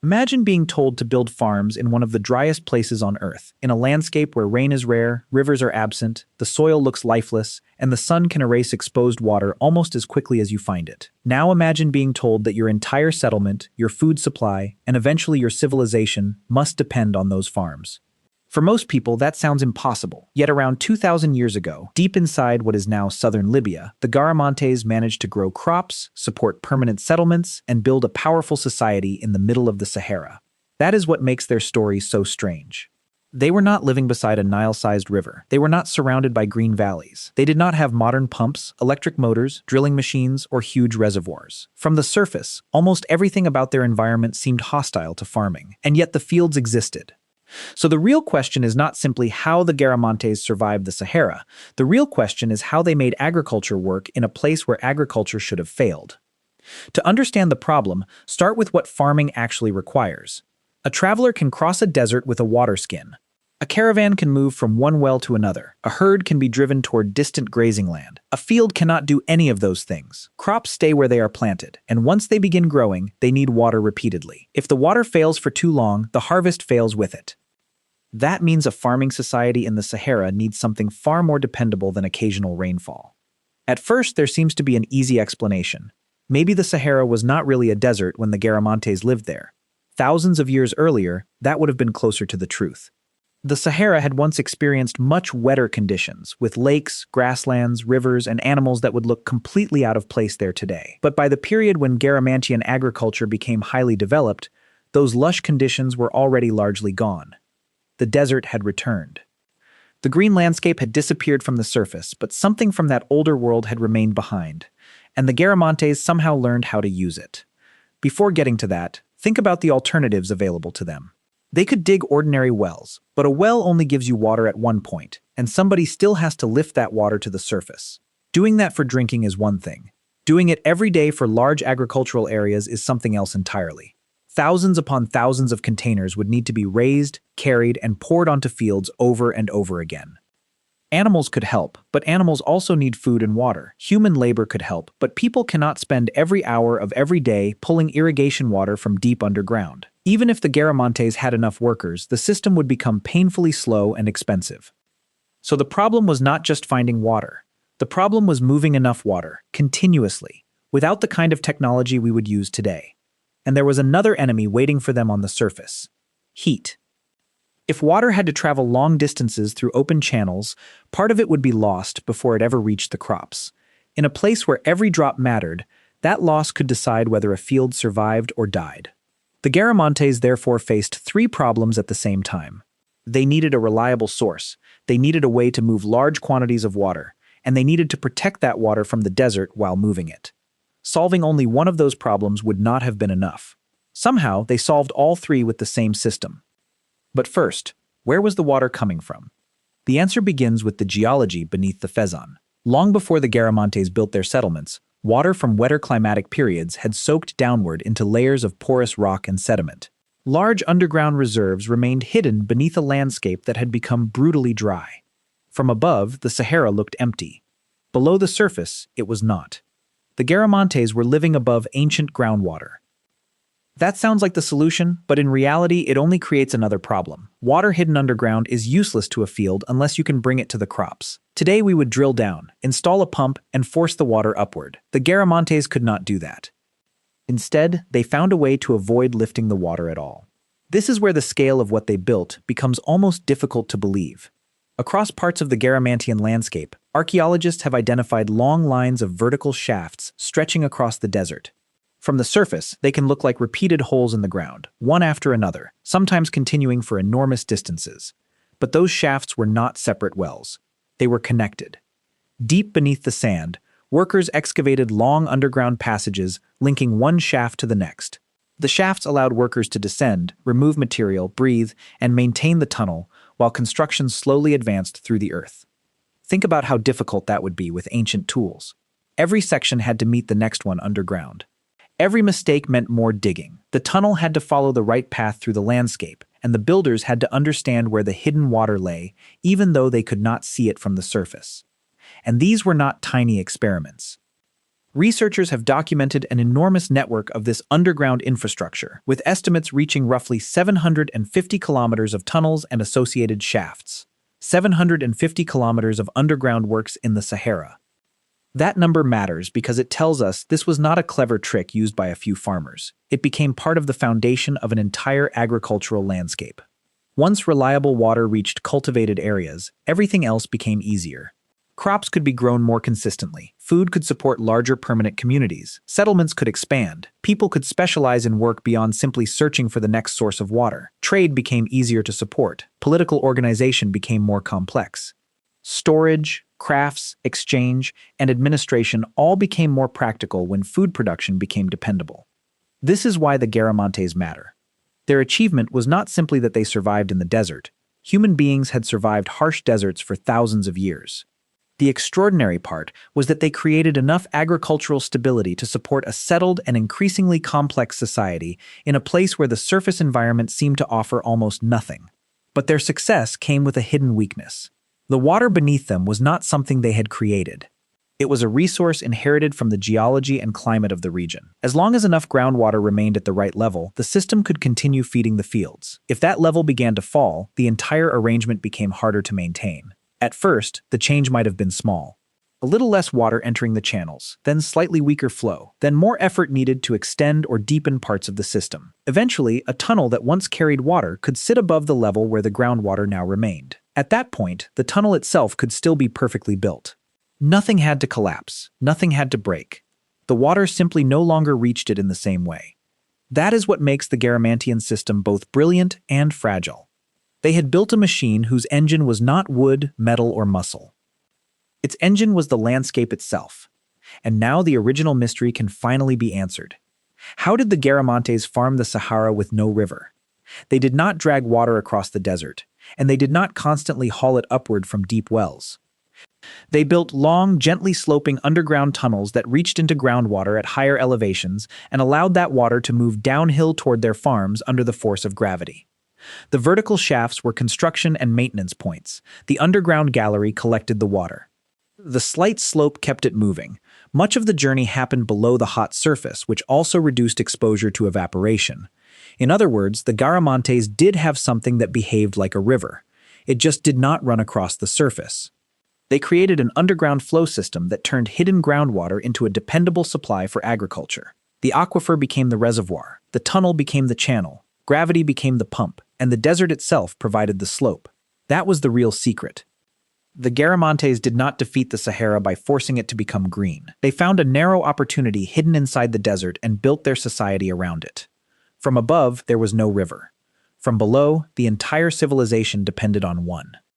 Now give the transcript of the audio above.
Imagine being told to build farms in one of the driest places on Earth, in a landscape where rain is rare, rivers are absent, the soil looks lifeless, and the sun can erase exposed water almost as quickly as you find it. Now imagine being told that your entire settlement, your food supply, and eventually your civilization must depend on those farms. For most people, that sounds impossible. Yet around 2,000 years ago, deep inside what is now southern Libya, the Garamantes managed to grow crops, support permanent settlements, and build a powerful society in the middle of the Sahara. That is what makes their story so strange. They were not living beside a Nile-sized river. They were not surrounded by green valleys. They did not have modern pumps, electric motors, drilling machines, or huge reservoirs. From the surface, almost everything about their environment seemed hostile to farming, and yet the fields existed. So the real question is not simply how the Garamantes survived the Sahara. The real question is how they made agriculture work in a place where agriculture should have failed. To understand the problem, start with what farming actually requires. A traveler can cross a desert with a water skin. A caravan can move from one well to another. A herd can be driven toward distant grazing land. A field cannot do any of those things. Crops stay where they are planted, and once they begin growing, they need water repeatedly. If the water fails for too long, the harvest fails with it. That means a farming society in the Sahara needs something far more dependable than occasional rainfall. At first, there seems to be an easy explanation. Maybe the Sahara was not really a desert when the Garamantes lived there. Thousands of years earlier, that would have been closer to the truth. The Sahara had once experienced much wetter conditions, with lakes, grasslands, rivers, and animals that would look completely out of place there today. But by the period when Garamantian agriculture became highly developed, those lush conditions were already largely gone. The desert had returned. The green landscape had disappeared from the surface, but something from that older world had remained behind, and the Garamantes somehow learned how to use it. Before getting to that, think about the alternatives available to them. They could dig ordinary wells, but a well only gives you water at one point, and somebody still has to lift that water to the surface. Doing that for drinking is one thing. Doing it every day for large agricultural areas is something else entirely. Thousands upon thousands of containers would need to be raised, carried, and poured onto fields over and over again. Animals could help, but animals also need food and water. Human labor could help, but people cannot spend every hour of every day pulling irrigation water from deep underground. Even if the Garamantes had enough workers, the system would become painfully slow and expensive. So the problem was not just finding water. The problem was moving enough water, continuously, without the kind of technology we would use today. And there was another enemy waiting for them on the surface: heat. If water had to travel long distances through open channels, part of it would be lost before it ever reached the crops. In a place where every drop mattered, that loss could decide whether a field survived or died. The Garamantes therefore faced three problems at the same time. They needed a reliable source, they needed a way to move large quantities of water, and they needed to protect that water from the desert while moving it. Solving only one of those problems would not have been enough. Somehow, they solved all three with the same system. But first, where was the water coming from? The answer begins with the geology beneath the Fezzan. Long before the Garamantes built their settlements, water from wetter climatic periods had soaked downward into layers of porous rock and sediment. Large underground reserves remained hidden beneath a landscape that had become brutally dry. From above, the Sahara looked empty. Below the surface, it was not. The Garamantes were living above ancient groundwater. That sounds like the solution, but in reality, it only creates another problem. Water hidden underground is useless to a field unless you can bring it to the crops. Today we would drill down, install a pump, and force the water upward. The Garamantes could not do that. Instead, they found a way to avoid lifting the water at all. This is where the scale of what they built becomes almost difficult to believe. Across parts of the Garamantian landscape, archaeologists have identified long lines of vertical shafts stretching across the desert. From the surface, they can look like repeated holes in the ground, one after another, sometimes continuing for enormous distances. But those shafts were not separate wells. They were connected. Deep beneath the sand, workers excavated long underground passages linking one shaft to the next. The shafts allowed workers to descend, remove material, breathe, and maintain the tunnel while construction slowly advanced through the earth. Think about how difficult that would be with ancient tools. Every section had to meet the next one underground. Every mistake meant more digging. The tunnel had to follow the right path through the landscape, and the builders had to understand where the hidden water lay, even though they could not see it from the surface. And these were not tiny experiments. Researchers have documented an enormous network of this underground infrastructure, with estimates reaching roughly 750 kilometers of tunnels and associated shafts. 750 kilometers of underground works in the Sahara. That number matters because it tells us this was not a clever trick used by a few farmers. It became part of the foundation of an entire agricultural landscape. Once reliable water reached cultivated areas, everything else became easier. Crops could be grown more consistently, food could support larger permanent communities, settlements could expand, people could specialize in work beyond simply searching for the next source of water, trade became easier to support, political organization became more complex. Storage, crafts, exchange, and administration all became more practical when food production became dependable. This is why the Garamantes matter. Their achievement was not simply that they survived in the desert. Human beings had survived harsh deserts for thousands of years. The extraordinary part was that they created enough agricultural stability to support a settled and increasingly complex society in a place where the surface environment seemed to offer almost nothing. But their success came with a hidden weakness. The water beneath them was not something they had created. It was a resource inherited from the geology and climate of the region. As long as enough groundwater remained at the right level, the system could continue feeding the fields. If that level began to fall, the entire arrangement became harder to maintain. At first, the change might have been small. A little less water entering the channels, then slightly weaker flow, then more effort needed to extend or deepen parts of the system. Eventually, a tunnel that once carried water could sit above the level where the groundwater now remained. At that point, the tunnel itself could still be perfectly built. Nothing had to collapse, nothing had to break. The water simply no longer reached it in the same way. That is what makes the Garamantian system both brilliant and fragile. They had built a machine whose engine was not wood, metal, or muscle. Its engine was the landscape itself. And now the original mystery can finally be answered. How did the Garamantes farm the Sahara with no river? They did not drag water across the desert, and they did not constantly haul it upward from deep wells. They built long, gently sloping underground tunnels that reached into groundwater at higher elevations and allowed that water to move downhill toward their farms under the force of gravity. The vertical shafts were construction and maintenance points. The underground gallery collected the water. The slight slope kept it moving. Much of the journey happened below the hot surface, which also reduced exposure to evaporation. In other words, the Garamantes did have something that behaved like a river. It just did not run across the surface. They created an underground flow system that turned hidden groundwater into a dependable supply for agriculture. The aquifer became the reservoir, the tunnel became the channel, gravity became the pump, and the desert itself provided the slope. That was the real secret. The Garamantes did not defeat the Sahara by forcing it to become green. They found a narrow opportunity hidden inside the desert and built their society around it. From above, there was no river. From below, the entire civilization depended on one.